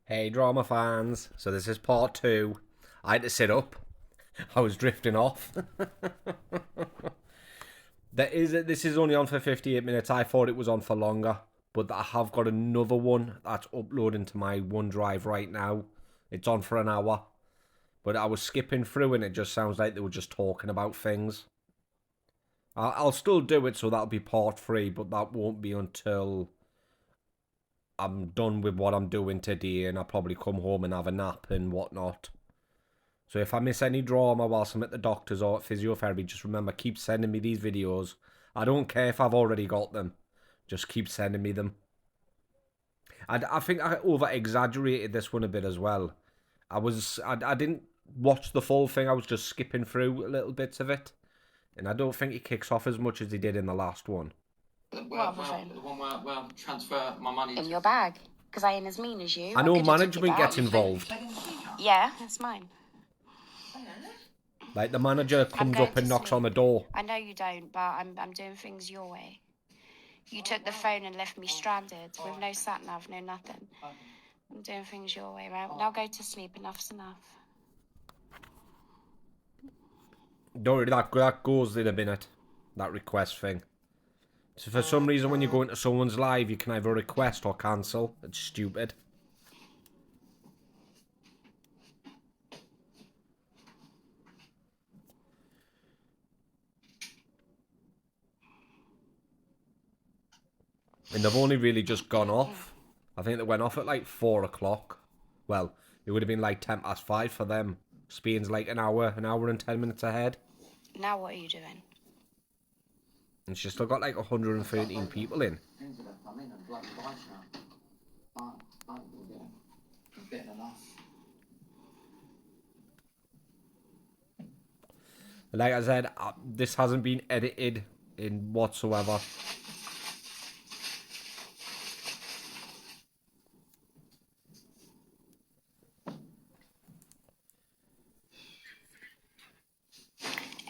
Hey drama fans, so this is part 2. I had to sit up. I was drifting off. This is only on for 58 minutes. I thought it was on for longer, but I have got another one that's uploading to my OneDrive right now. It's on for an hour, but I was skipping through and it just sounds like they were just talking about things. I'll still do it, so that'll be part 3, but that won't be until I'm done with what I'm doing today, and I'll probably come home and have a nap and whatnot. So if I miss any drama whilst I'm at the doctor's or at physiotherapy, just remember, keep sending me these videos. I don't care if I've already got them. Just keep sending me them. I think I over-exaggerated this one a bit as well. I didn't watch the full thing. I was just skipping through little bits of it. And I don't think it kicks off as much as he did in the last one. What other phone? The one where I transfer my money In your bag. Because I ain't as mean as you. I know could have took management it gets back. involved. Yeah, that's mine. Like the manager comes going up and to knocks sleep. on the door. I know you don't, but I'm doing things your way. You took the phone and left me stranded with no sat-nav, no nothing. I'm doing things your way, right? Now go to sleep. Enough's enough. Don't worry, that goes in a minute. That request thing. So for some reason when you go into someone's live, you can either request or cancel. It's stupid. And they've only really just gone off. I think they went off at like 4 o'clock. Well, it would have been like 5:10 for them. Spain's like an hour and 10 minutes ahead. Now what are you doing? And she's still got like 113 people in. Like I said, this hasn't been edited in whatsoever.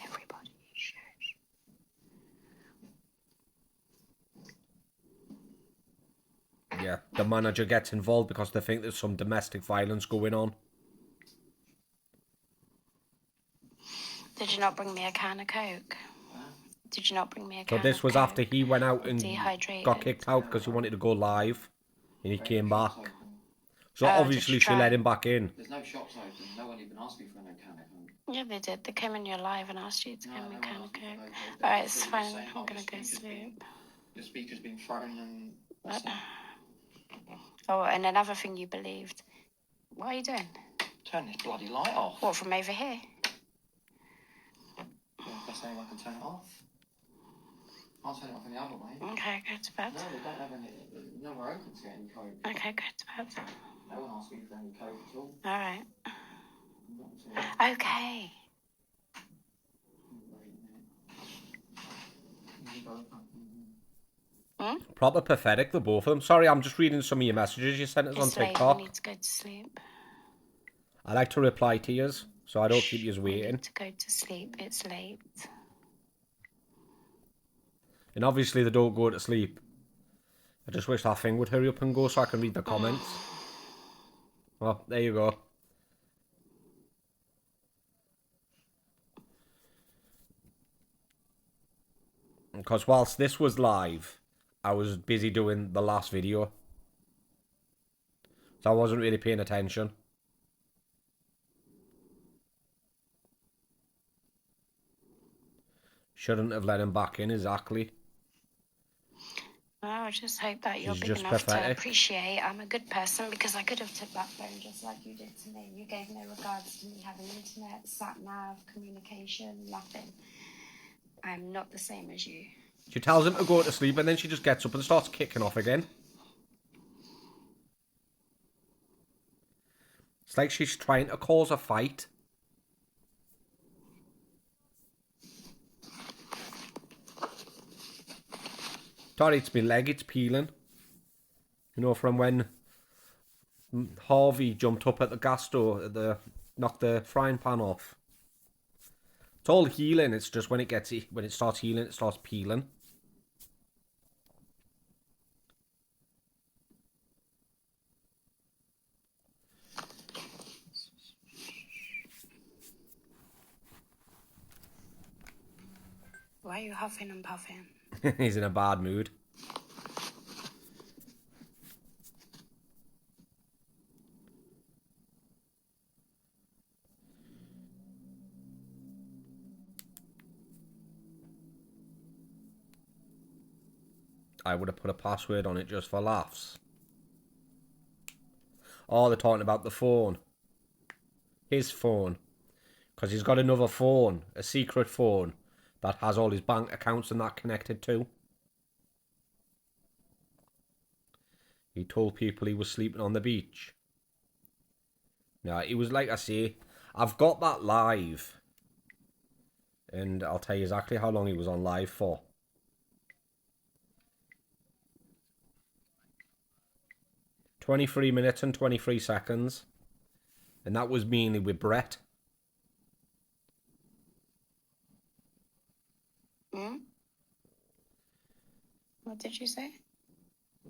Everybody, shush. Yeah, the manager gets involved because they think there's some domestic violence going on. Did you not bring me a can of Coke? Did you not bring me a can So this of was Coke? after he went out and Dehydrated. got kicked out because he wanted to go live. And he came back. So Oh, obviously she let him back in. There's no shops open. No one even asked me for no can of Coke. Yeah, they did. They came in your live and asked you to give me a can of Coke. Alright, it's fine. I'm gonna go sleep. The speaker's been thrown and that's it. Oh, and another thing you believed. What are you doing? Turn this bloody light off. What, from over here? Yeah, best way I can turn it off. I'll turn it off any other way. Okay, go to bed. No, we don't have any. No, we're open to get any Coke. Okay, go to bed. No one asked me for any Coke at all. Alright. Not at all. Okay. Proper pathetic, the both of them. Sorry, I'm just reading some of your messages you sent us on It's late. TikTok. We need to go to sleep. I like to reply to yours, so I don't keep you We waiting. need to go to sleep. It's late. And obviously they don't go to sleep. I just wish that thing would hurry up and go so I can read the comments. Well, there you go. Because whilst this was live, I was busy doing the last video. So I wasn't really paying attention. Shouldn't have let him back in, exactly. Well, I just hope that you're She's big just enough to pathetic. appreciate I'm a good person, because I could have took that phone just like you did to me. You gave no regards to me having internet, sat-nav, communication, nothing. I'm not the same as you. She tells him to go to sleep and then she just gets up and starts kicking off again. It's like she's trying to cause a fight. Sorry, it's my leg, it's peeling. You know, from when Harvey jumped up at the gas door, knocked the frying pan off. It's all healing, it's just when it starts healing, it starts peeling. Why are you huffing and puffing? He's in a bad mood. I would have put a password on it just for laughs. Oh, they're talking about the phone. His phone. Because he's got another phone, a secret phone, that has all his bank accounts and that connected to. He told people he was sleeping on the beach. Now, it was like I say, I've got that live. And I'll tell you exactly how long he was on live for. 23 minutes and 23 seconds. And that was mainly with Brett. Hmm? What did you say?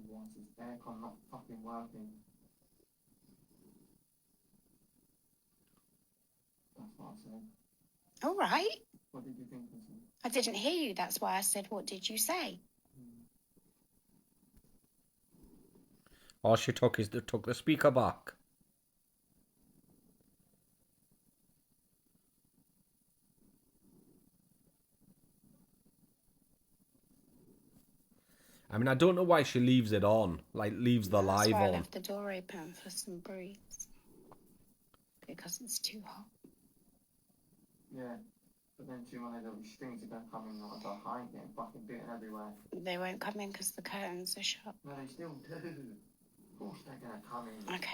Why is his aircon not fucking working? That's what I said. All right. What did you think I said? I didn't hear you. That's why I said, what did you say? All she took is took the speaker back. I mean, I don't know why she leaves it on. Like, leaves the That's live why I on. left the door open for some breeze. Because it's too hot. Yeah. But then she wanted little strings are going to come in like a behind getting fucking bitten everywhere. They won't come in because the curtains are shut. No, they still do. Of course they're going to come in. Okay.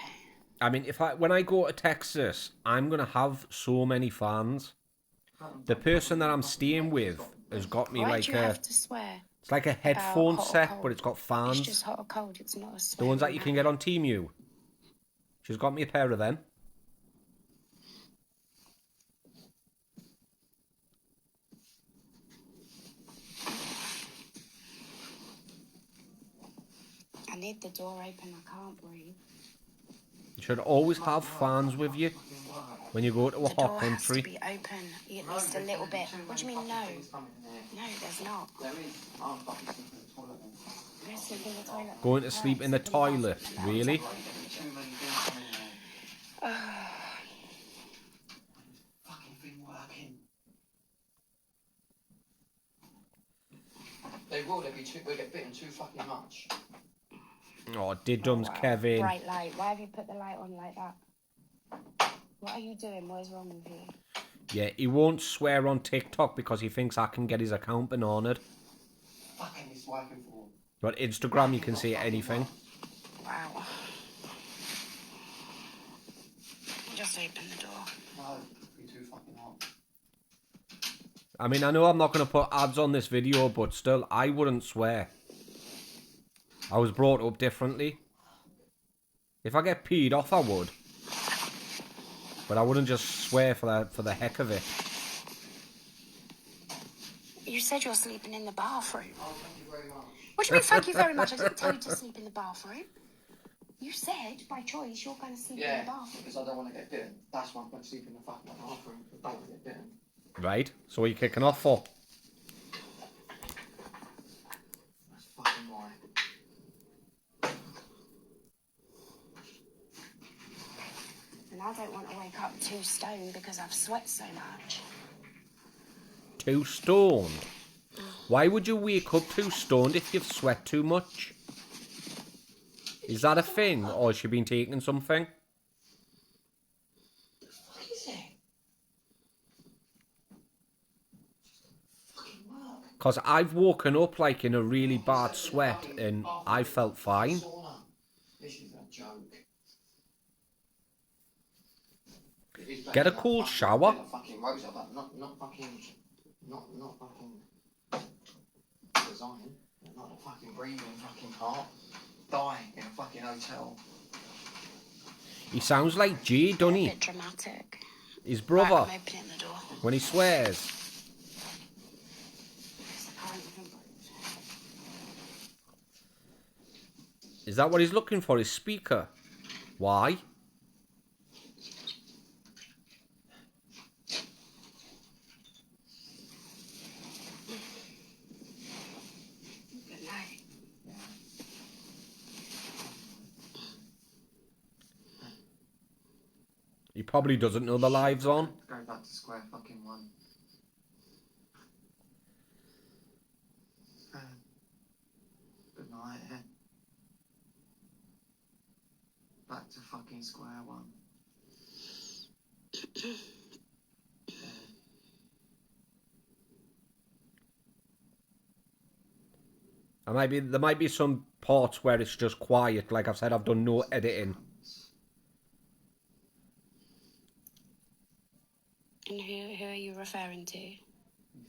I mean, when I go to Texas, I'm going to have so many fans. The person that I'm staying with has got me Why like do you have to swear? it's like a headphone hot or set, cold? but it's got It's fans. just hot or cold. It's not a The swear. ones that you can get on Temu. She's got me a pair of them. I need the door open. I can't breathe. You should always have fans with you when you go to a The hot door has to country. be open at least a little bit. What do you mean no? No, there's not. There is. I'm fucking sleeping in the toilet then. Go sleep in the toilet. Going to sleep in the toilet, really? Too many things coming in there. Fucking thing working. They will. They'll get bitten too fucking much. Oh, Didums, Wow. Kevin. Bright light. Why have you put the light on like that? What are you doing? What is wrong with you? Yeah, he won't swear on TikTok because he thinks I can get his account bananas. Fucking it's working for. But Instagram, you can say anything. Wow. Just open the door. No, it'd be too fucking hot. I mean, I know I'm not going to put ads on this video, but still, I wouldn't swear. I was brought up differently. If I get peed off, I would. But I wouldn't just swear for the heck of it. You said you're sleeping in the bathroom. Oh, thank you very much. What do you mean, thank you very much? I didn't tell you to sleep in the bathroom. You said, by choice, you're going to sleep in the bathroom. Because I don't want to get bitten. That's why I'm going to sleep in the fucking bathroom. Because I don't want to get bitten. Right, so what are you kicking off for? That's fucking why. And I don't want to wake up too stoned because I've sweat so much. Too stoned? Why would you wake up too stoned if you've sweat too much? Is that a thing, or has she been taking something? What is it? Fucking work. Because I've woken up like in a really bad sweat and I felt fine. This is a joke. Get a cold shower. Fucking Rosa, but not fucking design. Not a fucking breathing fucking heart. Dying in a fucking hotel. He sounds like Jay, doesn't A he? bit dramatic. His Right, brother, I'm opening the door. when he swears. I can't even breathe. Is that what he's looking for, his speaker? Why? He probably doesn't know the live's on. Go back to square fucking one. Good night, eh? Back to fucking square one. There might be some parts where it's just quiet. Like I've said, I've done no editing. And who are you referring to? You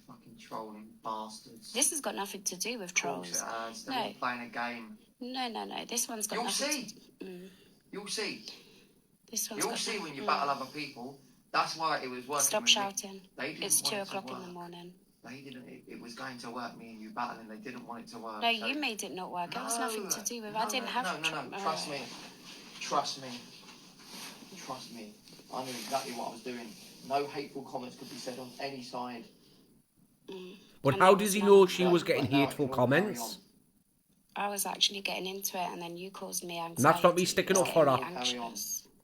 fucking trolling bastards. This has got nothing to do with Of course trolls. it has. They're No. all playing a game. No. This one's got You'll nothing see. to... You'll see. This one's You'll got see nothing... when you battle other people. That's why it was working. Stop with shouting. Me. They didn't It's want 2 it o'clock to in the work. morning. They didn't. It was going to work. Me and you battling. They didn't want it to work. No, you made it not work. It was nothing to do with... I didn't have... No. Trust me. Trust me. Trust me. I knew exactly what I was doing. No hateful comments could be said on any side. But how does he know she was getting hateful Now it can all carry comments? I was actually getting into it, and then you caused me anxiety. And that's not me sticking up for her.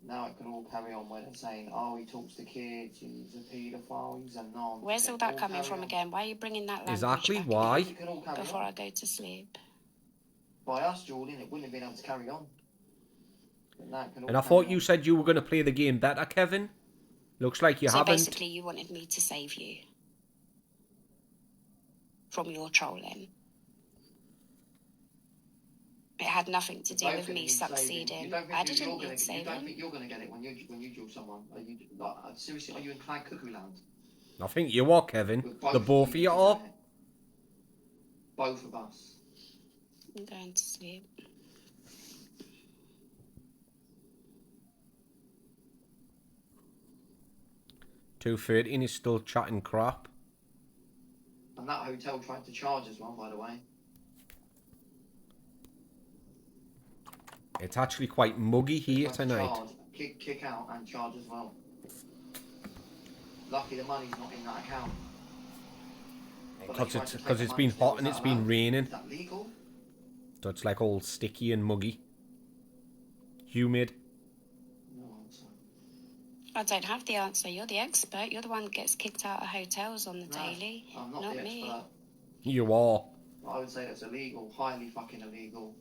Now it can all carry on when they're saying, oh, he talks to kids, he's a paedophile, he's a non. Where's all that coming from again? Why are you bringing that language Exactly, back why? in before I go to sleep? By us, Jordan, it wouldn't have been able to carry on. And I thought you said you were going to play the game better, Kevin. Looks like you haven't. So basically you wanted me to save you from your trolling. It had nothing to do with me succeeding. I didn't need saving. You don't think you're going to get it when you duel someone? Are you, like, seriously, are you in Clan Cuckoo Land? I think you are, Kevin. The both of you are. Both of us. I'm going to sleep. $2.30 and he's still chatting crap. And that hotel tried to charge as well, by the way. It's actually quite muggy here tonight. Kick out and charge as well. Lucky the money's not in that account. Because it's been hot and it's been raining. Is that legal? So it's like all sticky and muggy. Humid. No answer. I don't have the answer. You're the expert. You're the one that gets kicked out of hotels on the daily. I'm not the me. expert. You are. I would say it's illegal. Highly fucking illegal.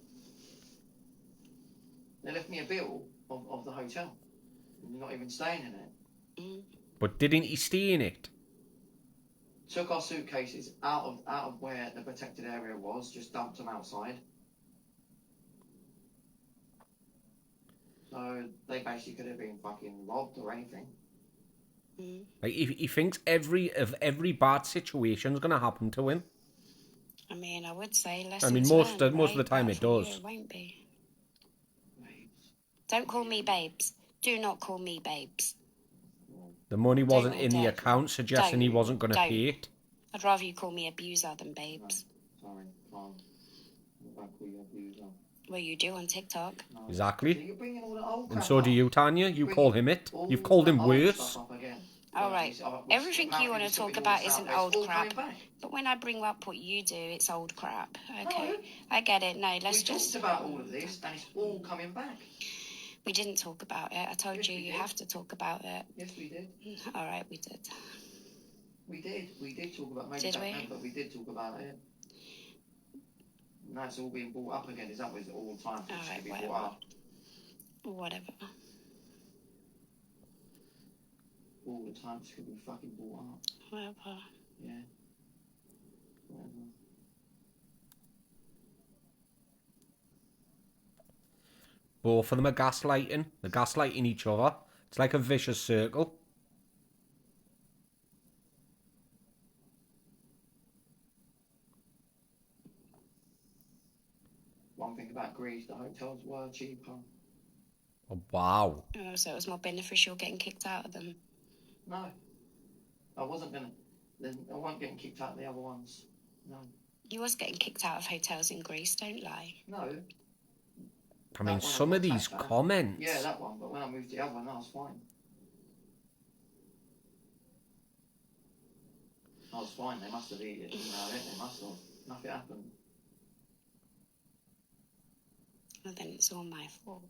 They left me a bill of the hotel. You're not even staying in it. But didn't he stay in it? Took our suitcases out of where the protected area was, just dumped them outside. So they basically could have been fucking robbed or anything. Like he thinks every bad situation's gonna happen to him. I mean, I would say less. I mean, most of the time it does. It won't be. Don't call me babes. Do not call me babes. The money wasn't in the account, suggesting he wasn't going to pay it. I'd rather you call me abuser than babes. Sorry, fine. I won't call you abuser. Well, you do on TikTok. No. Exactly. So you're bringing all the old And so do you, Tanya. You call him it. You've called him worse. All right. Everything you want to talk about isn't old crap. But when I bring up what you do, it's old crap. Okay. No. I get it. No, let's just... We talked about all of this, and it's all coming back. We didn't talk about it. I told you have to talk about it. Yes, we did. All right, we did. We did talk about it. Did we? Remember, we did talk about it. Now it's all being brought up again. Is that what it's all the time? All right, be whatever. Brought up? Whatever. All the time it's going to be fucking brought up. Whatever. Yeah. Whatever. Both of them are gaslighting. They're gaslighting each other. It's like a vicious circle. One thing about Greece, the hotels were cheaper. Oh, wow. Oh, so it was more beneficial getting kicked out of them? No. I wasn't going to... I wasn't getting kicked out of the other ones. No. You was getting kicked out of hotels in Greece, don't lie. No. I mean, some of these comments. Yeah, that one. But when I moved to the other one, I was fine. I was fine. They must have eaten it. They must have. Nothing happened. Well, then it's all my fault.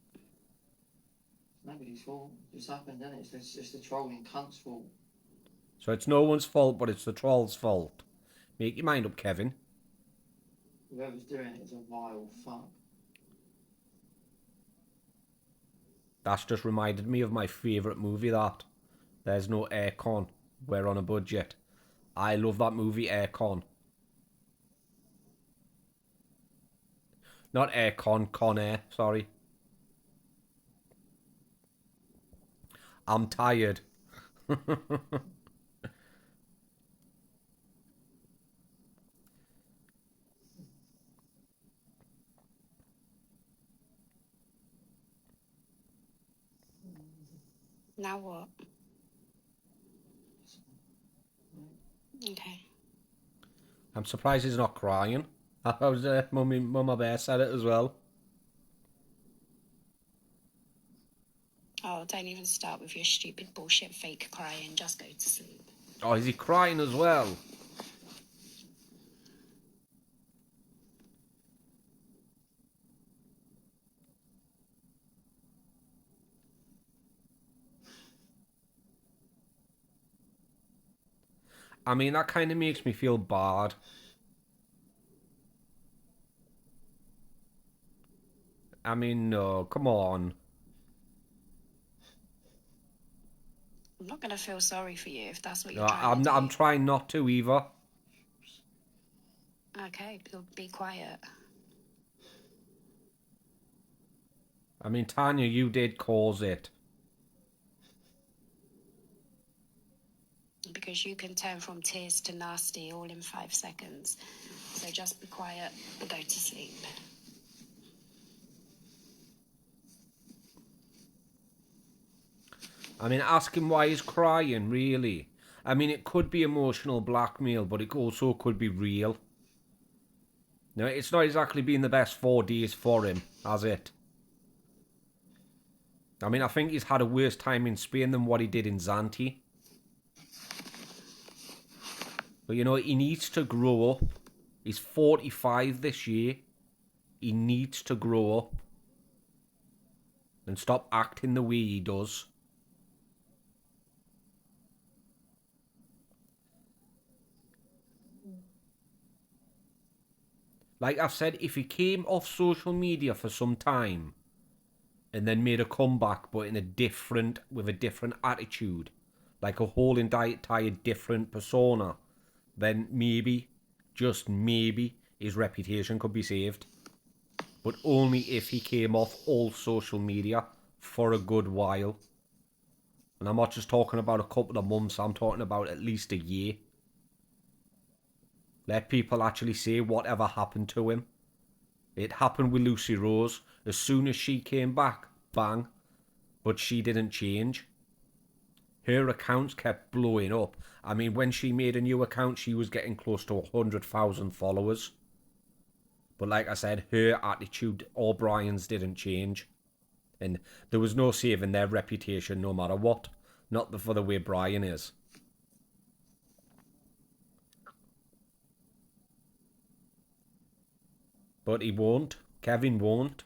Nobody's fault. It just happened, didn't it? It's just the trolling cunt's fault. So it's no one's fault, but it's the troll's fault. Make your mind up, Kevin. Whoever's doing it is a vile fuck. That's just reminded me of my favourite movie, that. There's no aircon. We're on a budget. I love that movie, Aircon. Not aircon, Con Air, sorry. I'm tired. Now what? Okay. I'm surprised he's not crying. How's Mama Bear said it as well. Oh, don't even start with your stupid bullshit fake crying. Just go to sleep. Oh, is he crying as well? I mean, that kind of makes me feel bad. I mean, no, come on. I'm not going to feel sorry for you if that's what No, you're trying to do. I'm trying not to either. Okay, be quiet. I mean, Tanya, you did cause it. Because you can turn from tears to nasty all in 5 seconds. So just be quiet and go to sleep. I mean, ask him why he's crying, really. I mean, it could be emotional blackmail, but it also could be real. No, it's not exactly been the best 4 days for him, has it? I mean, I think he's had a worse time in Spain than what he did in Zante. But, you know, he needs to grow up. He's 45 this year. He needs to grow up. And stop acting the way he does. Like I've said, if he came off social media for some time and then made a comeback, but with a different attitude, like a whole entire different persona, then maybe, just maybe, his reputation could be saved. But only if he came off all social media for a good while. And I'm not just talking about a couple of months, I'm talking about at least a year. Let people actually say whatever happened to him. It happened with Lucy Rose. As soon as she came back, bang. But she didn't change. Her accounts kept blowing up. I mean, when she made a new account, she was getting close to 100,000 followers. But like I said, her attitude or Brian's didn't change. And there was no saving their reputation no matter what. Not for the way Brian is. But he won't. Kevin won't.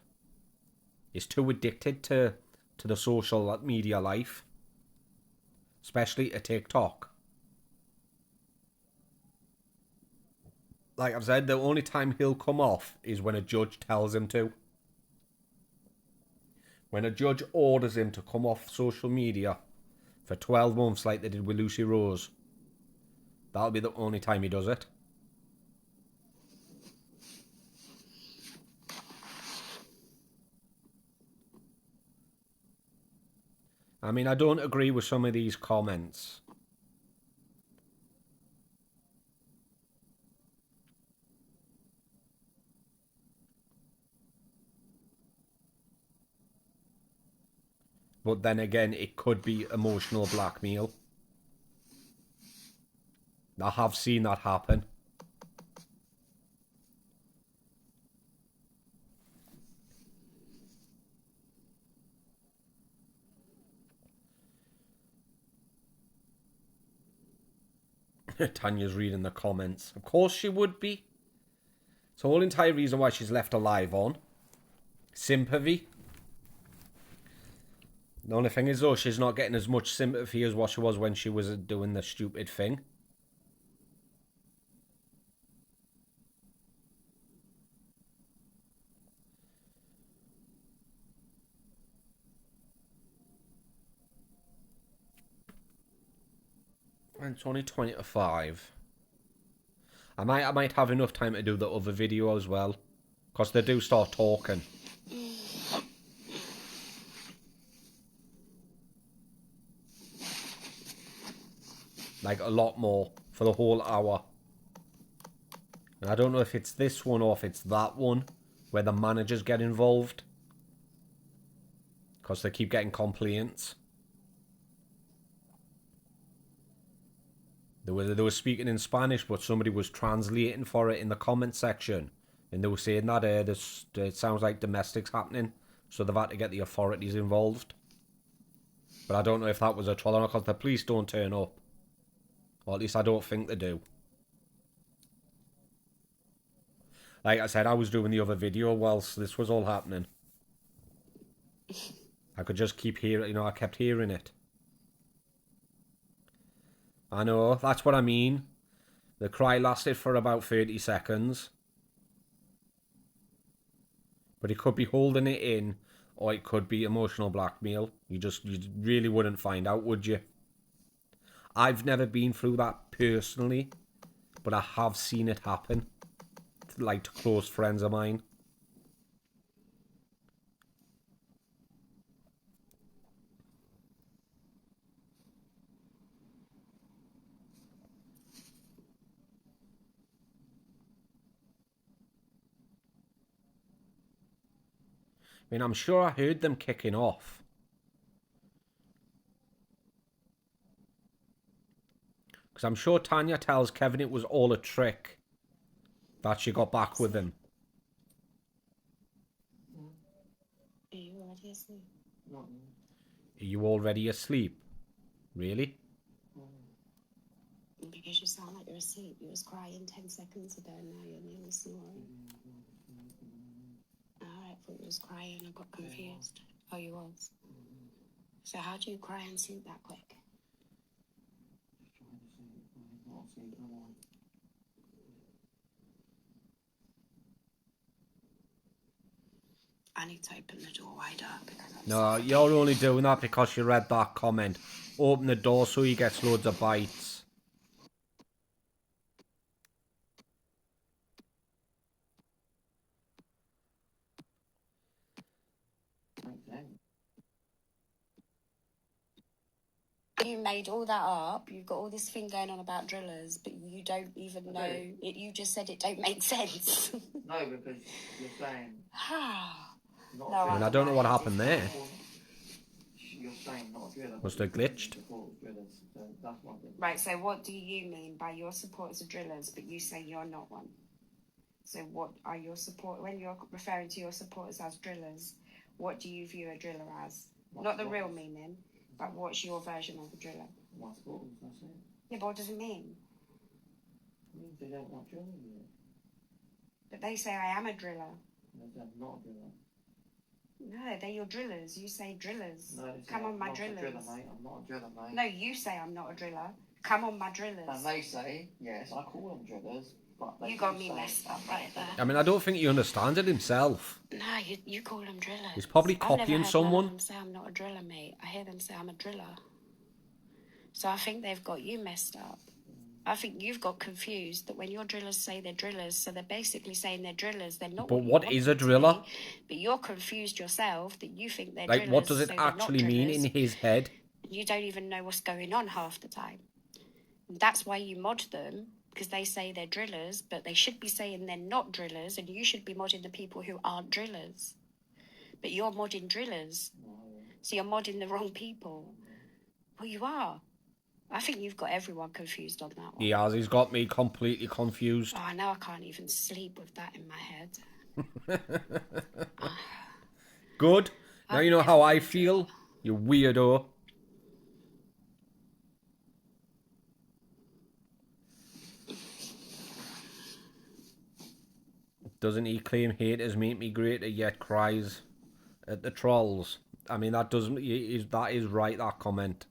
He's too addicted to the social media life. Especially to TikTok. Like I've said, the only time he'll come off is when a judge tells him to. When a judge orders him to come off social media for 12 months like they did with Lucy Rose, that'll be the only time he does it. I mean, I don't agree with some of these comments. But then again, it could be emotional blackmail. I have seen that happen. Tanya's reading the comments. Of course she would be. It's the whole entire reason why she's left alive on. Sympathy. The only thing is, though, she's not getting as much sympathy as what she was when she was doing the stupid thing. And it's only 20 to 5. I might have enough time to do the other video as well, because they do start talking. Like, a lot more for the whole hour. And I don't know if it's this one or if it's that one where the managers get involved, because they keep getting complaints. They were speaking in Spanish, but somebody was translating for it in the comment section, and they were saying that it sounds like domestic's happening, so they've had to get the authorities involved. But I don't know if that was a troll or not, because the police don't turn up, or at least I don't think they do. Like I said, I was doing the other video whilst this was all happening. I could just keep hearing, I kept hearing it. I know, that's what I mean. The cry lasted for about 30 seconds. But it could be holding it in, or it could be emotional blackmail. You really wouldn't find out, would you? I've never been through that personally, but I have seen it happen. Like, to close friends of mine. I mean, I'm sure I heard them kicking off. Because I'm sure Tanya tells Kevin it was all a trick that she got back with him. Are you already asleep? Not Are you already asleep? Really? Because you sound like you're asleep. You was crying 10 seconds ago and now you're nearly snoring. I thought you was crying. I got confused. Oh, you was? So how do you cry and sleep that quick? I need to open the door wider because I'm No, you're only doing that because you read that comment. Open the door so he gets loads of bites. You made all that up. You've got all this thing going on about drillers, but you don't even know it. You just said it don't make sense. No, because you're saying. No, I mean, I don't know what happened there. You're saying not a driller. Must have glitched. Right, so what do you mean by your supporters are drillers, but you say you're not one? So what are your support when you're referring to your supporters as drillers? What do you view a driller as? Not the real meaning, but what's your version of a driller? My supporters, that's it. Yeah, but what does it mean? It means they don't want drilling yet. But they say I am a driller. They're not a driller. No, they're your drillers. You say drillers. No, Come on, I'm my not drillers. A driller, mate. I'm not a driller, mate. No, you say I'm not a driller. Come on, my drillers. And they say, yes, I call them drillers, but they You got me messed up right there. I mean, I don't think he understands it himself. No, you call them drillers. He's probably I've never copying heard someone. None of them say I'm not a driller, mate. I hear them say I'm a driller. So I think they've got you messed up. I think you've got confused that when your drillers say they're drillers, so they're basically saying they're drillers. They're not. But what is a driller? But you're confused yourself that you think they're like, drillers. what does it so actually mean in his head? You don't even know what's going on half the time. That's why you mod them, because they say they're drillers, but they should be saying they're not drillers, and you should be modding the people who aren't drillers. But you're modding drillers. So you're modding the wrong people. Well, you are. I think you've got everyone confused on that one. He has. He's got me completely confused. Oh, now I can't even sleep with that in my head. Good. Now you know how I feel, you weirdo. Doesn't he claim haters make me greater, yet cries at the trolls? I mean, that doesn't. That is right. That comment.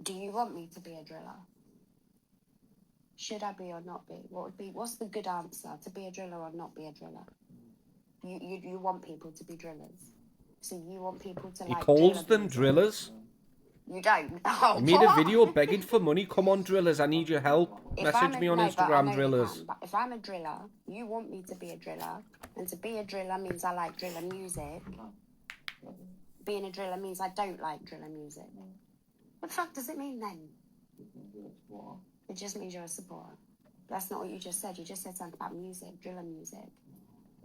Do you want me to be a driller? Should I be or not be? What's the good answer? To be a driller or not be a driller? You want people to be drillers. So you want people to He like calls driller them music. drillers. You don't? Oh, He made a what? video begging for money. Come on, drillers, I need your help. Message me on But I know Instagram, you drillers. can, but if I'm a driller, you want me to be a driller, and to be a driller means I like driller music. Being a driller means I don't like driller music. What the fuck does it mean then? It just means you're a supporter. That's not what you just said. You just said something about music, driller music.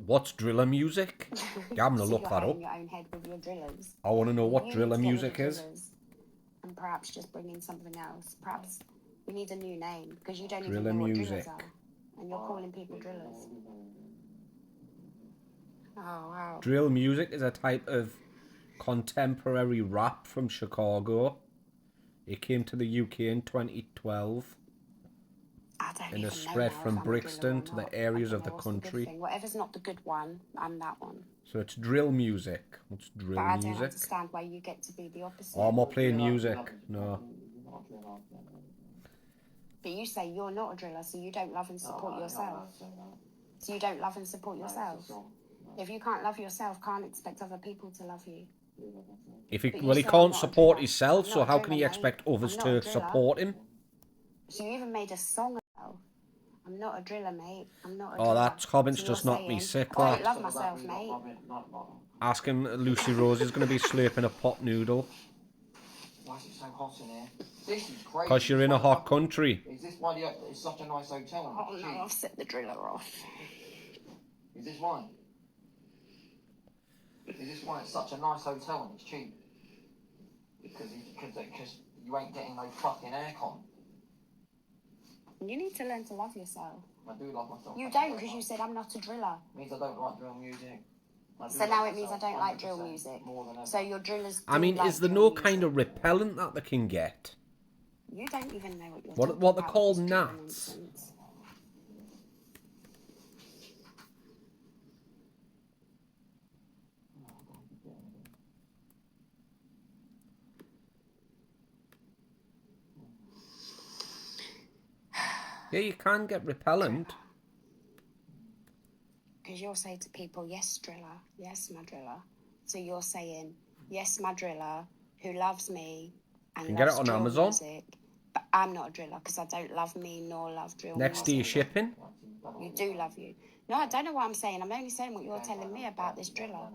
What's driller music? Yeah, I'm gonna So look you're that hanging up. your own head with your drillers. I want to know what You driller need to get rid music of is. drillers and perhaps just bring in something else. Perhaps we need a new name because you don't Driller even know what music. drillers are, and you're calling people drillers. Oh wow! Drill music is a type of contemporary rap from Chicago. It came to the UK in 2012 I don't and even has know spread now if from I'm a Brixton driller or to not. the areas I don't of the know what's the good country. thing. Whatever's not the good one, I'm that one. So it's drill music. What's drill But I don't music? understand why you get to be the opposite. Oh, I'm not playing music. No. But you say you're not a driller, so you don't love and support yourself. So you don't love and support yourself. If you can't love yourself, can't expect other people to love you. If he, But you well, he say I'm can't not a support driller. himself, I'm so not a how can driller, he mate. expect others I'm not a to driller. support him? So you even made a song about, I'm not a driller, mate. I'm not a Oh, driller. that comment's So you're just knocked me saying, sick, I that. don't love myself, mate. Ask him, Lucy Rose is going to be slurping a pot noodle. Why is it so hot in here? This is crazy. Because you're in a hot country. Is this why it's such a nice hotel? Oh no, I've set the driller off. Is this why? Is this why it's such a nice hotel and it's cheap? Because you ain't getting no fucking aircon. You need to learn to love yourself. I do love myself. You don't, because you said I'm not a driller. It means I don't like drill music. So now it means I don't like drill music. So your drillers do I mean, like is there drill no music. kind of repellent that they can get? You don't even know what you're What talking they're about called, with this driller gnats? nonsense. Yeah, you can get repellent. Because you'll say to people, yes, driller, yes, my driller. So you're saying, yes, my driller, who loves me and You can get loves it on drill Amazon. music, but I'm not a driller because I don't love me nor love drill Next day music. shipping. You do love you. No, I don't know what I'm saying. I'm only saying what you're telling me about this driller.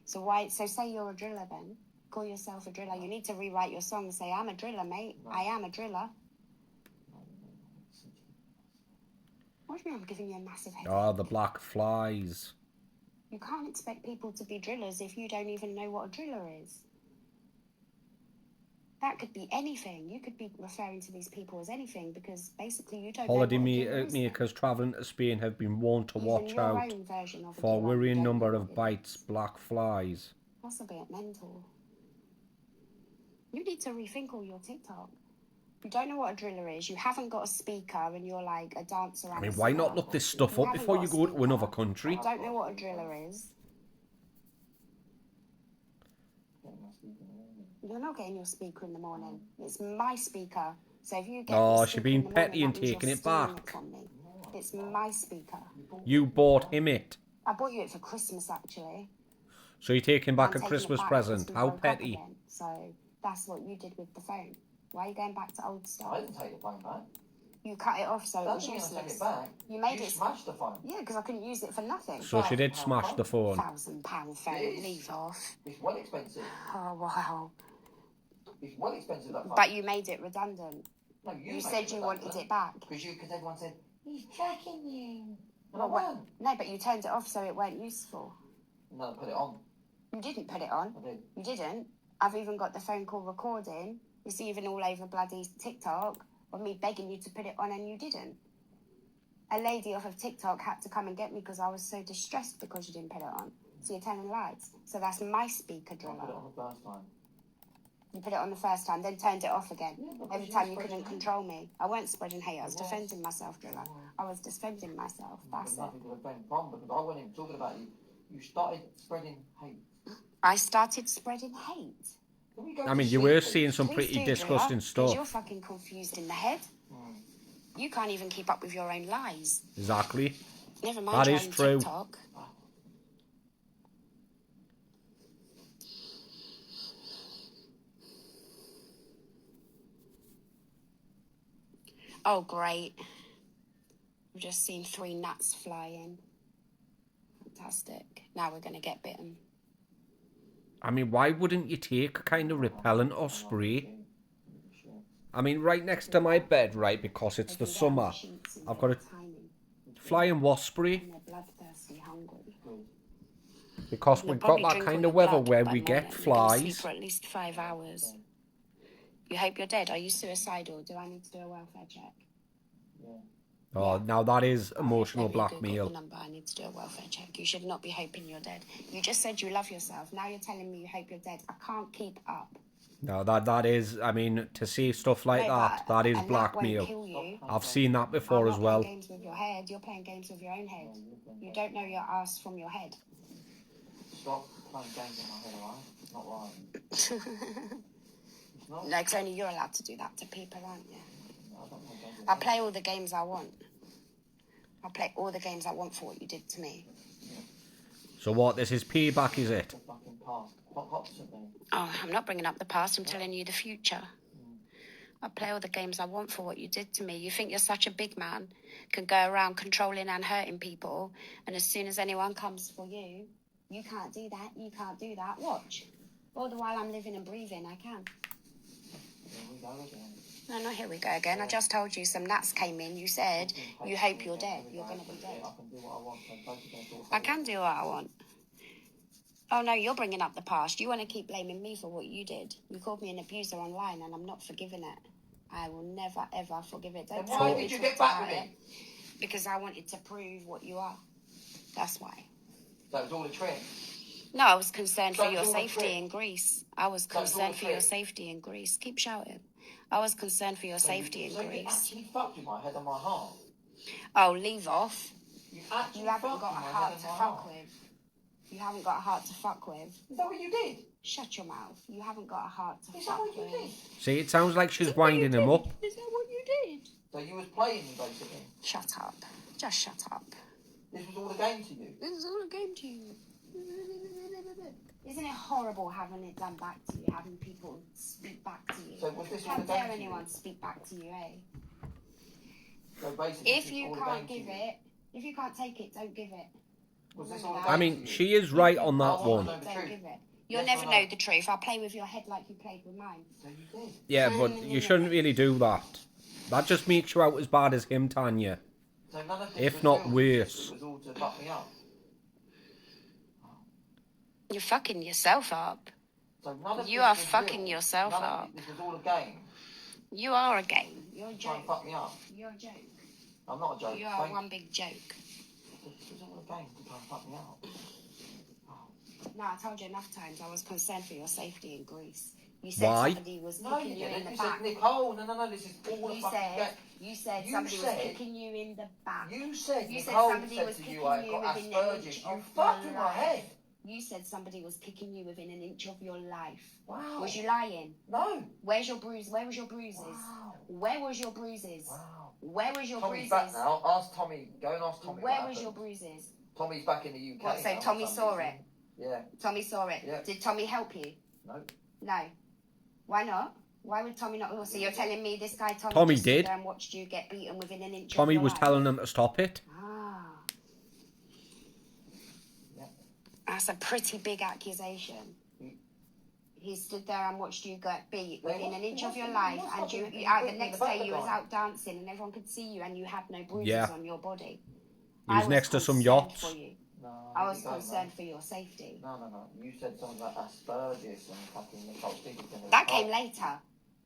So why? So say you're a driller then. Call yourself a driller. You need to rewrite your song and say, I'm a driller, mate. I am a driller. What do you mean I'm giving you a massive headache? Oh, the black flies. You can't expect people to be drillers if you don't even know what a driller is. That could be anything. You could be referring to these people as anything because basically you don't Holiday know what a driller is. makers travelling to Spain have been warned to Even watch your out own version of a for driller, you worrying don't know number what of it bites, is. black flies. That's a bit mental. You need to rethink all your TikTok. You don't know what a driller is. You haven't got a speaker and you're like a dancer. I mean, why not look this stuff up before you go to another country? You don't know what a driller is. You're not getting your speaker in the morning. It's my speaker. So if you get Oh, your she speaker been in the morning, petty and that means taking you're it stealing back. from me. It's my speaker. You bought him it. I bought you it for Christmas, actually. So you're taking back I'm a taking it Christmas back present. because we How broke up petty. again. So that's what you did with the phone. Why are you going back to old stuff? I didn't take the phone back. You cut it off so it That was didn't mean I took useless. it back. You made You it. smashed the phone. Yeah, because I couldn't use it for nothing. So she did smash the phone. £1,000 phone. It is. Leave off. It's well expensive. Oh wow. It's well expensive, that phone. But you made it redundant. No, You said you wanted it back. Because everyone said, he's tracking you. And Well, I weren't. no, but you turned it off so it weren't useful. No, I put it on. You didn't put it on. I did. You didn't. I've even got the phone call recording. It's even all over bloody TikTok of me begging you to put it on and you didn't. A lady off of TikTok had to come and get me because I was so distressed because you didn't put it on. So you're telling lies. So that's my speaker I put it driller. on the first time. You put it on the first time, then turned it off again. Yeah, because Every you time you spread couldn't hate. control me. I weren't spreading hate. I was You were. defending myself, Driller. I was defending myself. That's There's it. nothing to defend from because I went in talking about you. You started spreading hate. I started spreading hate. Can we go I to mean, you sleep, were please? seeing some Please pretty do, disgusting Driller, because you're stuff. fucking confused in the head. You can't even keep up with your own lies. Exactly. Never mind That your is own true. TikTok. Oh, great. We've just seen 3 gnats flying. Fantastic. Now we're going to get bitten. I mean, why wouldn't you take a kind of repellent or spray? I mean, right next to my bed, right, because it's the summer, I've got a flying wasp spray. And they're bloodthirsty, hungry. Because You'll we've got probably that drink kind all of your weather blood where by we get morning. You're gonna sleep flies. for at least 5 hours. You hope you're dead. Are you suicidal? Do I need to do a welfare check? Oh, now that is emotional Let me Google blackmail. the number. I need to do a welfare check. You should not be hoping you're dead. You just said you love yourself. Now you're telling me you hope you're dead. I can't keep up. No, that is, I mean, to say stuff like No, that but- is and that won't blackmail. kill you. I've seen that before I'm as not well. playing games with your head. You're playing games with your own head. You don't know your ass from your head. Stop playing games in my head, alright? It's not right. It's not. No, 'cause only you're allowed to do that to people, aren't you? No, I don't play games in I my play all the games I want. I play all the games I want for what you did to me. So what, this is payback, is it? The fucking past. Opposite me. Oh, I'm not bringing up the past. I'm telling you the future. I play all the games I want for what you did to me. You think you're such a big man, can go around controlling and hurting people, and as soon as anyone comes for you, you can't do that, you can't do that. Watch. All the while I'm living and breathing, I can. Here we go again. No, no, here we go again. I just told you some gnats came in. You said you hope you're dead. You're going to be dead. I can do what I want. So both of them thoughts I can do what I want. Oh, no, you're bringing up the past. You want to keep blaming me for what you did. You called me an abuser online, and I'm not forgiving it. I will never, ever forgive it. Don't Then tell why me did you to get back about with it. him? Because I wanted to prove what you are. That's why. That was all a trick. No, I was concerned for That your was all a safety trick. in Greece. I was That was all a concerned for your trick. safety in Greece. Keep shouting. I was concerned for your safety in So you Greece. actually fucked with my head and my heart. Oh, leave off. You actually You haven't fucked got a with my heart head to and my fuck heart. with. You haven't got a heart to fuck with. Is that what you did? Shut your mouth. You haven't got a heart to Is that fuck what you with. did? See, it sounds like she's winding him up. Is that what you did? So you was playing me basically. Shut up. Just shut up. This was all a game to you. This is all a game to you. Isn't it horrible having it done back to you, having people speak back to you? So was this all How a game dare to you? anyone speak back to you, eh? So basically, If this you was all a can't game give to you. it, if you can't take it, don't give it. Was this all a game I mean, to you? she is right on that I wanna one. know the Don't truth. give it. You'll Yes or never no? know the truth. I'll play with your head like you played with mine. So you did. Yeah, but you shouldn't really do that. That just makes you out as bad as him, Tanya. So none of this If was not real. worse. It was all to fuck me up. You're fucking yourself up. So none of You this are was fucking real. yourself None of up. This was all a game. You are a game. You're a Try and joke. fuck me up. You're a joke. I'm not a joke. You are Thank- one big joke. This was all a game to try and fuck me up. No, I told you enough times I was concerned for your safety in Greece. You said Why? somebody was No, kicking you you in didn't. the You back. said, Nicole, no, this is all a You fucking said, game. you said You somebody was said- kicking you in the back. You said, You said Nicole somebody said was to kicking you, I you got within an Asperger's. inch You of fucked your with my life. head. You said somebody was kicking you within an inch of your life. Wow. Was you lying? No. Where's your bruise? Where was your bruises? Wow. Where was your bruises? Wow. Where was your Tommy's bruises? back now. Ask Tommy. Go and ask Tommy. Where what was your happened. bruises? Tommy's back in the UK. What, so now, Tommy for some saw reason. it? Yeah. Tommy saw it. Yeah. Did Tommy help you? No. No. Why not? Why would Tommy not? So you're telling me this guy Tommy just stood did. there and watched you get beaten within an inch Tommy of your was life? telling them to stop it. Ah. Yeah. That's a pretty big accusation. He stood there and watched you get beat within an inch of your life, and you out the next day you was out dancing and everyone could see you and you had no bruises Yeah. on your body. He was next to some concerned yachts. for you. No. I was you don't, concerned no. for your safety. No. You said something about Asperger's and fucking Nicole Stevens. That came later.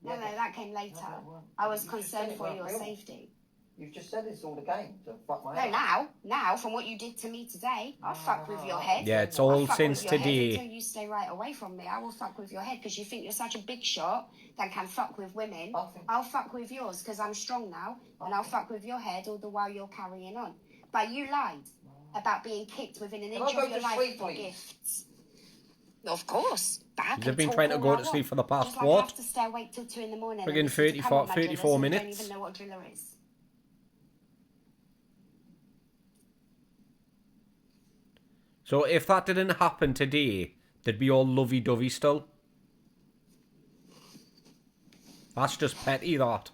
No, Yeah, but- that came later. No, but it weren't. I was You just said concerned it for weren't your real. safety. You've just said it's all a game to fuck my No, head up. now, from what you did to me today, I'll fuck with your head. Yeah, it's I'll all fuck since with your head today. until you stay right away from me. I will fuck with your head because you think you're such a big shot that can fuck with women. I'll fuck with yours because I'm strong now, and I'll fuck with your head all the while you're carrying on. But you lied about being kicked within an inch of your life for gifts. Of course. You've been trying to go to sleep for the past, what? I have to stay awake till 2 in the morning. Friggin' 34 minutes. You don't even know what a driller is. So if that didn't happen today, they'd be all lovey-dovey still. That's just petty, that.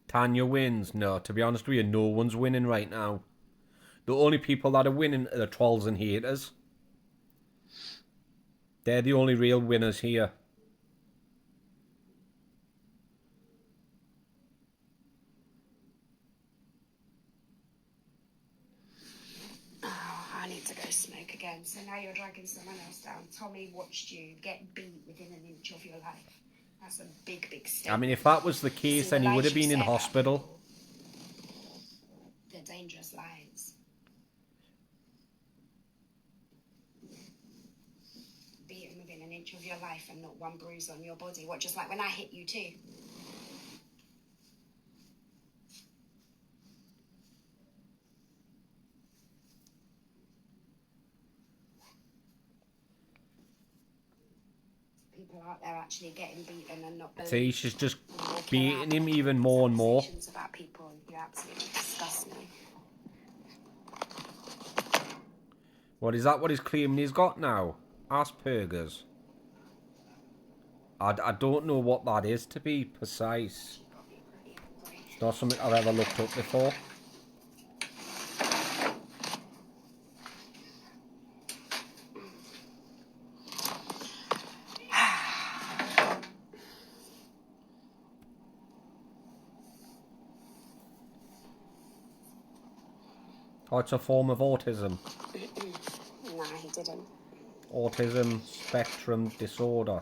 Tanya wins. No, to be honest with you, no one's winning right now. The only people that are winning are the trolls and haters. They're the only real winners here. I need to go smoke again. So now you're dragging someone else down. Tommy watched you get beat within an inch of your life. That's a big, big step. I mean, if that was the case, then he would have been in hospital. They're dangerous lies. Beaten within an inch of your life and not one bruise on your body. What, just like when I hit you too? People out there actually getting beaten and not. See, she's just beating him even more and more. About people, you absolutely disgust me. What is that? What he's claiming he's got now? Asperger's. I don't know what that is, to be precise. It's not something I've ever looked up before. Oh, it's a form of autism. Nah, he didn't. Autism spectrum disorder.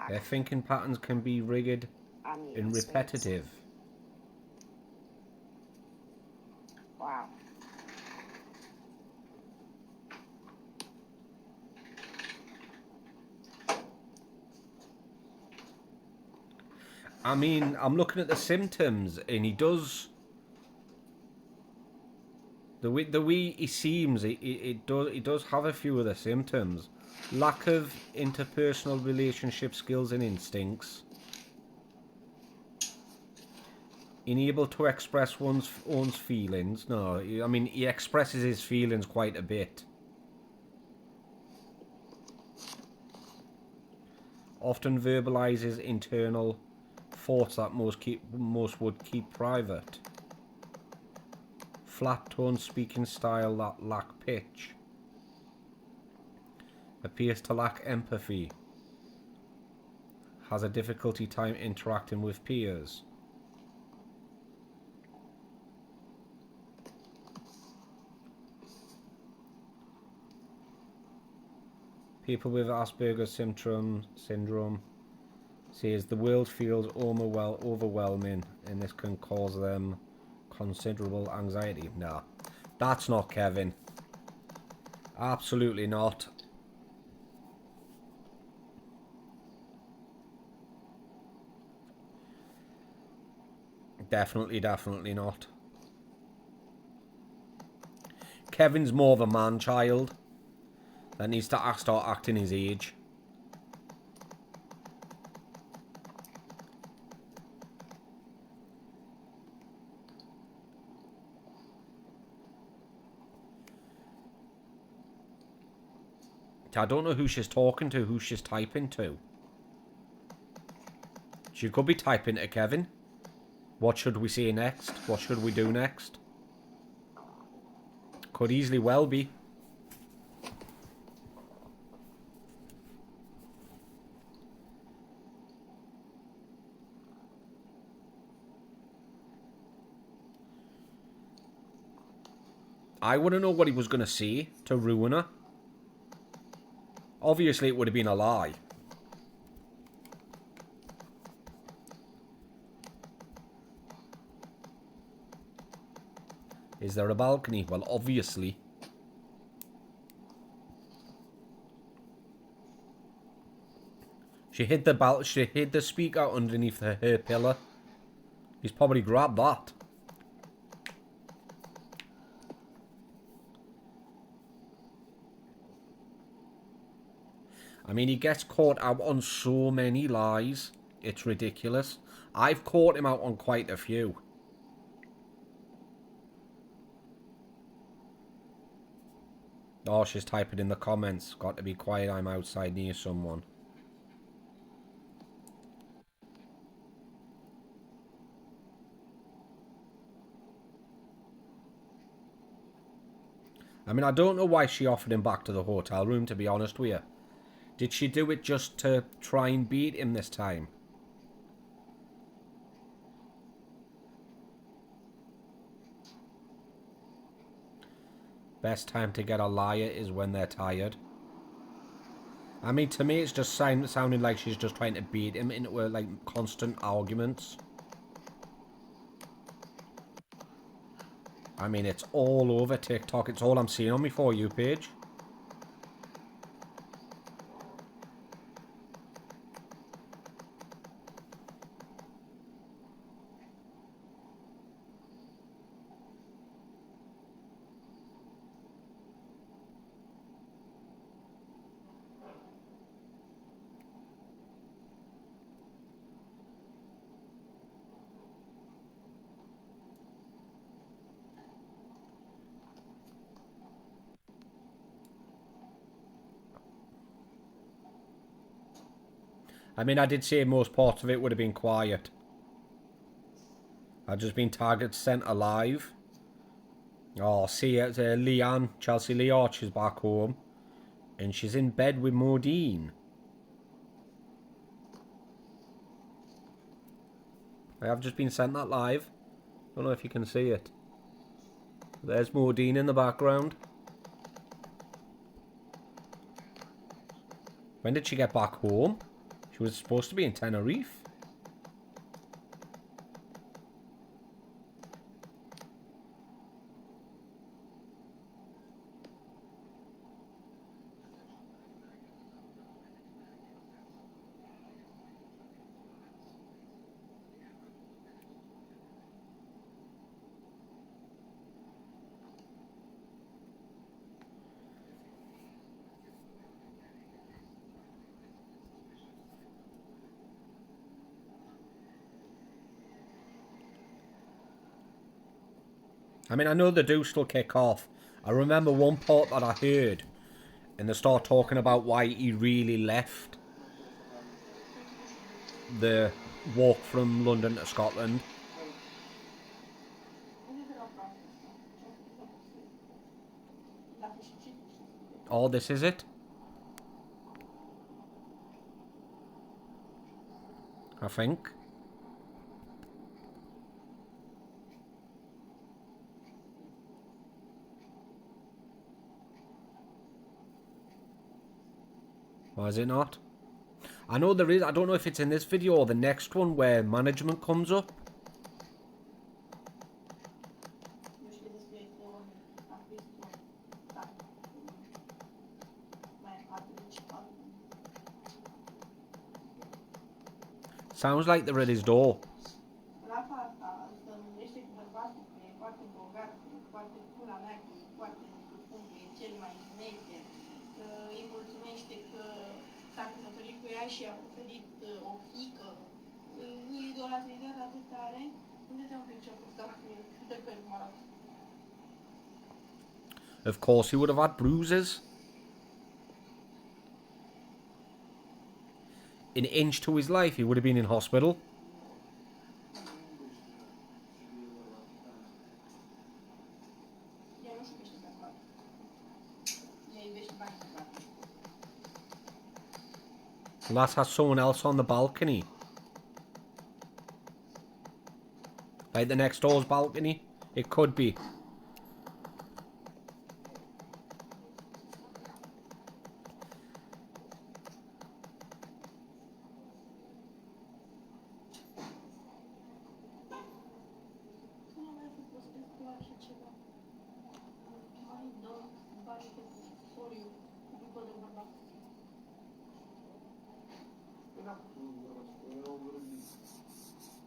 Their thinking patterns can be rigged and repetitive. Wow. I mean, I'm looking at the symptoms, and he does. The way he seems, it does have a few of the symptoms. Lack of interpersonal relationship skills and instincts. Unable to express one's own feelings. No, I mean, he expresses his feelings quite a bit. Often verbalizes internal thoughts that most would keep private. Flat tone speaking style that lack pitch. Appears to lack empathy. Has a difficulty time interacting with peers. People with Asperger's syndrome says the world feels overwhelming and this can cause them considerable anxiety. No, that's not Kevin. Absolutely not. Definitely not. Kevin's more of a man-child that needs to start acting his age. I don't know who she's talking to, who she's typing to. She could be typing to Kevin. What should we say next? What should we do next? Could easily well be. I wouldn't know what he was going to say to ruin her. Obviously, it would have been a lie. Is there a balcony? Well, obviously. She hid the speaker underneath her pillar. He's probably grabbed that. I mean, he gets caught out on so many lies. It's ridiculous. I've caught him out on quite a few. Oh, she's typing in the comments. Got to be quiet, I'm outside near someone. I mean, I don't know why she offered him back to the hotel room, to be honest with you. Did she do it just to try and beat him this time? Best time to get a liar is when they're tired. I mean, to me, it's just sounding like she's just trying to beat him into like constant arguments. I mean, it's all over TikTok. It's all I'm seeing on my For You page. I mean, I did say most parts of it would have been quiet. I've just been target sent alive. Oh, see, it's Leanne, Chelsea Lee Archer's back home. And she's in bed with Modine. I have just been sent that live. Don't know if you can see it. There's Modine in the background. When did she get back home? She was supposed to be in Tenerife. I mean, I know they do still kick off. I remember one part that I heard, and they start talking about why he really left the walk from London to Scotland. Oh, this is it? I think. Or is it not? I know there is. I don't know if it's in this video or the next one where management comes up. Sounds like they're at his door. Of course he would have had bruises. An inch to his life, he would have been in hospital. Unless has someone else on the balcony. Like the next door's balcony. It could be.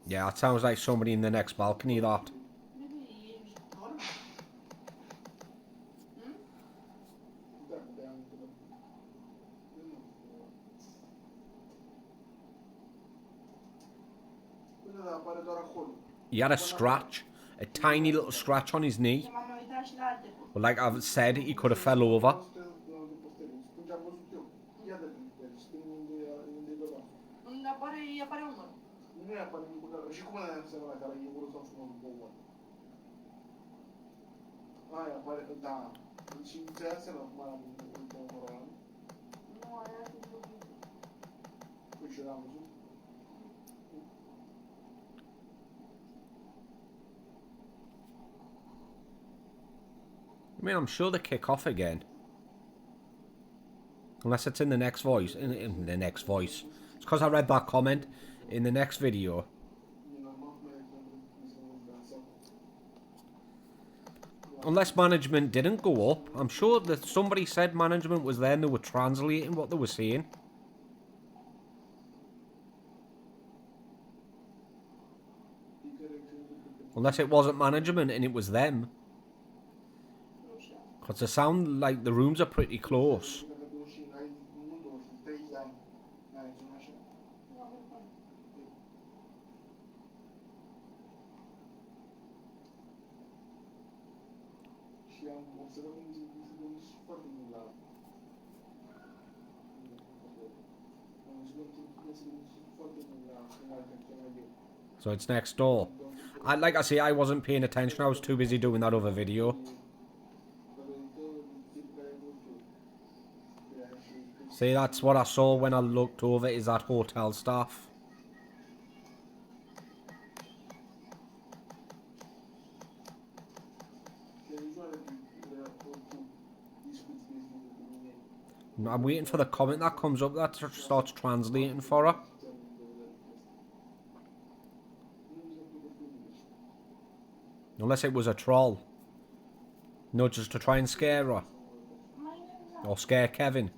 Yeah, it sounds like somebody in the next balcony, that. He had a scratch. A tiny little scratch on his knee. But like I've said, he could have fell over. I mean, I'm sure they kick off again. Unless it's in the next voice. In the next voice. It's because I read that comment. In the next video. Unless management didn't go up. I'm sure that somebody said management was there and they were translating what they were saying. Unless it wasn't management and it was them. Because they sound like the rooms are pretty close. So it's next door. Like I say, I wasn't paying attention. I was too busy doing that other video. See, that's what I saw when I looked over, is that hotel staff. I'm waiting for the comment that comes up that starts translating for her. Unless it was a troll. No, just to try and scare her. Or scare Kevin.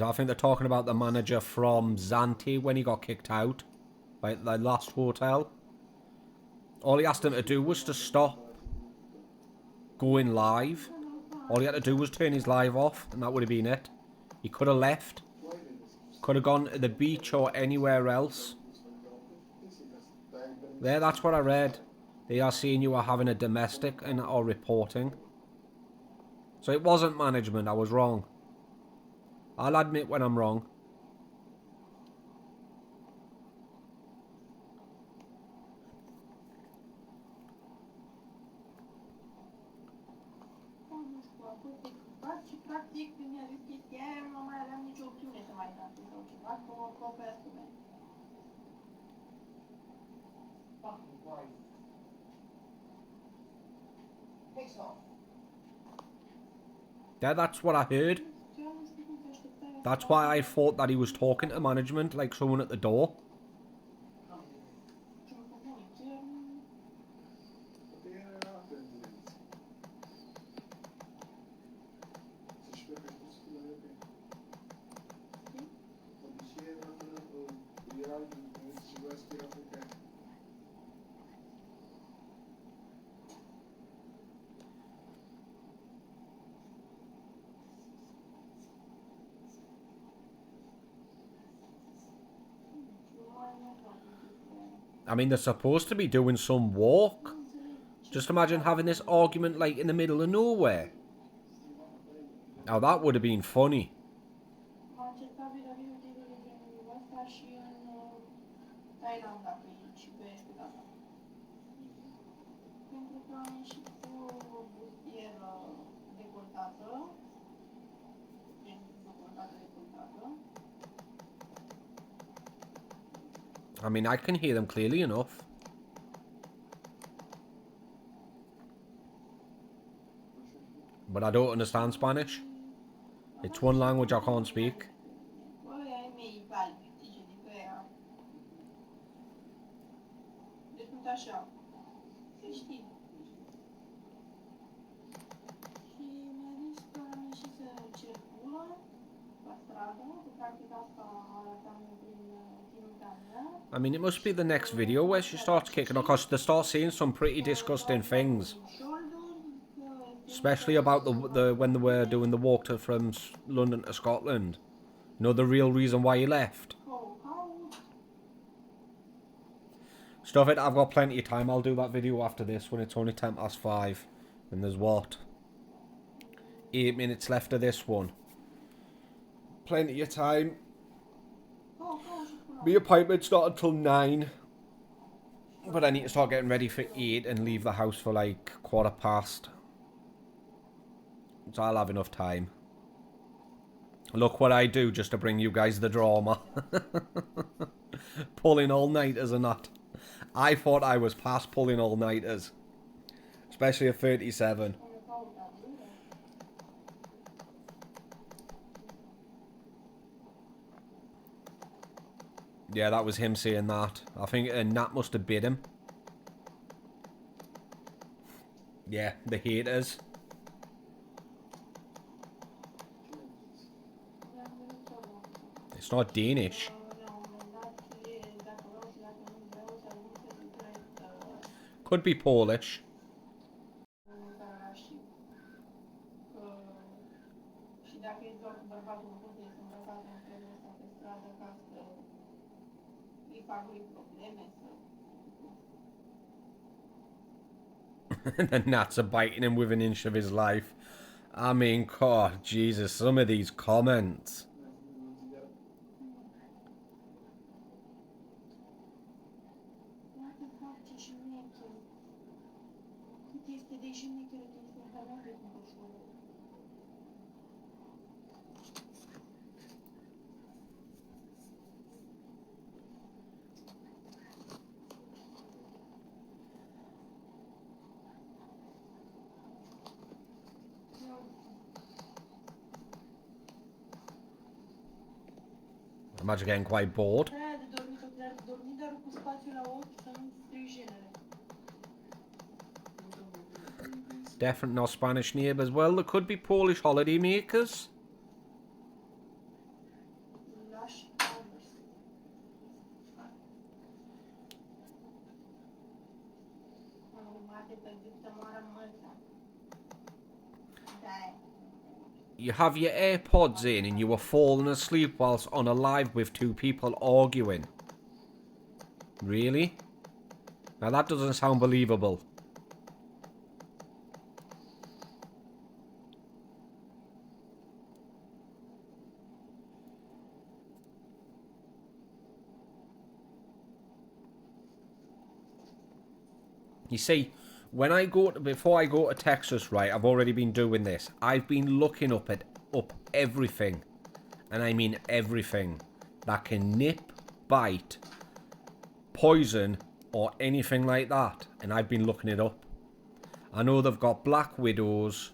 I think they're talking about the manager from Zante when he got kicked out. Like the last hotel. All he asked him to do was to stop going live. All he had to do was turn his live off and that would have been it. He could have left. Could have gone to the beach or anywhere else. There, that's what I read. They are saying you are having a domestic and are reporting. So it wasn't management, I was wrong. I'll admit when I'm wrong. Yeah, that's what I heard. That's why I thought that he was talking to management, like someone at the door. I mean, they're supposed to be doing some walk. Just imagine having this argument like in the middle of nowhere. Now that would have been funny. Am încercat virabilul de genul ăsta și în Thailanda, pe și pe Spitata. Pentru că am ieșit cu o bustieră decoltată, decoltată. I mean, I can hear them clearly enough. But I don't understand Spanish. It's one language I can't speak. Băi, ai mei palpiti și de pe aia. Deci sunt așa. Se știi. Și mi-a zis că am ieșit să circulă la stradă, că practic asta arătam prin filmul Tanya. I mean, it must be the next video where she starts kicking off, because they start saying some pretty disgusting things. Especially about the when they were doing the walk from London to Scotland. You know, the real reason why he left. Stuff it, I've got plenty of time. I'll do that video after this when it's only 5:10. And there's what? 8 minutes left of this one. Plenty of time. My appointment's not until 9. But I need to start getting ready for 8 and leave the house for like 15:15. So I'll have enough time. Look what I do just to bring you guys the drama. Pulling all-nighters and that. I thought I was past pulling all-nighters. Especially at 37. Yeah, that was him saying that. I think Nat must have bid him. Yeah, the haters. It's not Danish. Could be Polish. And the gnats are biting him with an inch of his life. I mean, God, Jesus, some of these comments. Imagine getting quite bored. Definitely not Spanish neighbours. Well, there could be Polish holiday makers. You have your AirPods in and you were falling asleep whilst on a live with 2 people arguing. Really? Now that doesn't sound believable. You see, when I go to, before I go to Texas, right, I've already been doing this. I've been looking up everything, and I mean everything, that can nip, bite, poison, or anything like that. And I've been looking it up. I know they've got black widows.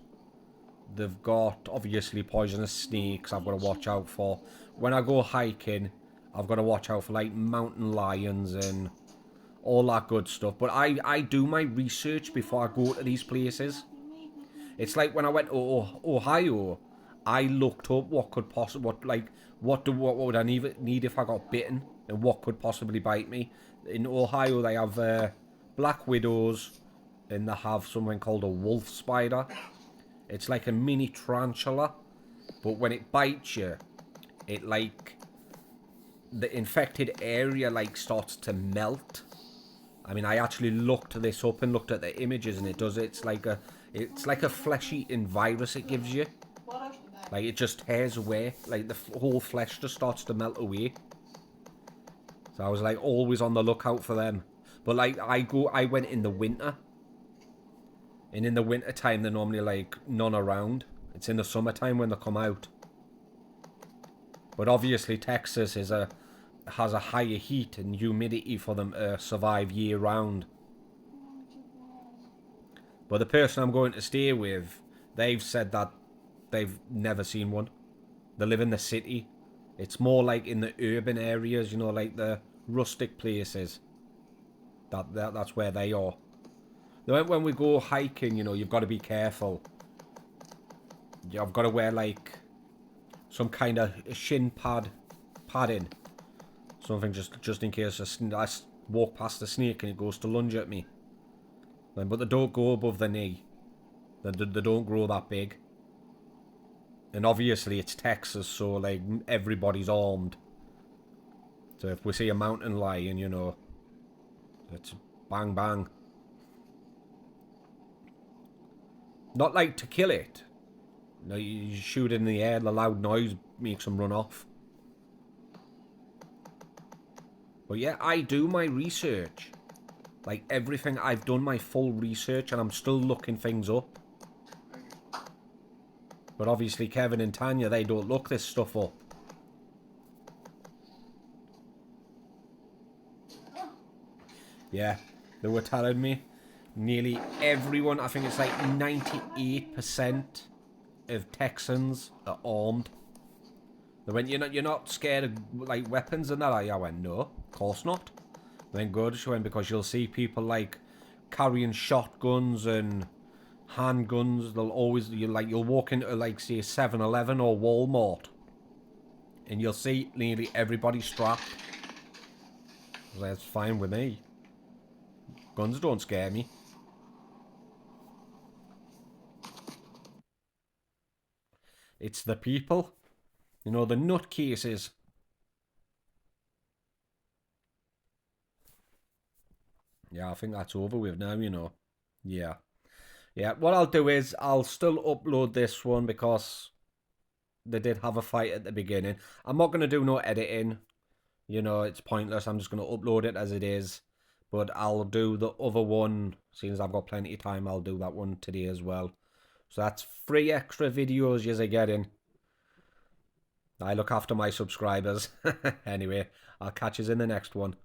They've got, obviously, poisonous snakes I've got to watch out for. When I go hiking, I've got to watch out for, like, mountain lions and all that good stuff. But I do my research before I go to these places. It's like when I went to Ohio, I looked up what could possibly, what would I need if I got bitten, and what could possibly bite me. In Ohio, they have black widows, and they have something called a wolf spider. It's like a mini tarantula, but when it bites you, it like, the infected area like starts to melt. I mean, I actually looked this up and looked at the images, and it does. It's like a flesh-eating virus it gives you. Like, it just tears away. Like, the whole flesh just starts to melt away. So I was, like, always on the lookout for them. But, like, I went in the winter. And in the winter time, they're normally, like, none around. It's in the summertime when they come out. But obviously, Texas has a higher heat and humidity for them to survive year round. But the person I'm going to stay with, they've said that they've never seen one. They live in the city. It's more like in the urban areas, you know, like the rustic places. That's where they are. When we go hiking, you know, you've got to be careful. You've got to wear like some kind of shin padding, something just in case I walk past a snake and it goes to lunge at me. But they don't go above the knee. They don't grow that big. And obviously it's Texas, so like everybody's armed. So if we see a mountain lion, you know, it's bang bang. Not like to kill it. No, you shoot it in the air, the loud noise makes them run off. But yeah, I do my research. Like everything, I've done my full research and I'm still looking things up. But obviously Kevin and Tanya, they don't look this stuff up. Yeah, they were telling me nearly everyone, I think it's like 98% of Texans are armed. They went, you're not scared of like weapons and that, are you? I went, no, of course not. They went, good. She went, because you'll see people like carrying shotguns and handguns. They'll always, you'll walk into like say 7-Eleven or Walmart and you'll see nearly everybody strapped. That's fine with me. Guns don't scare me. It's the people. You know, the nutcases. Yeah, I think that's over with now, you know. Yeah. Yeah, what I'll do is I'll still upload this one because they did have a fight at the beginning. I'm not going to do no editing. You know, it's pointless. I'm just going to upload it as it is. But I'll do the other one. Since I've got plenty of time, I'll do that one today as well. So that's 3 extra videos you're getting. I look after my subscribers. Anyway, I'll catch you in the next one.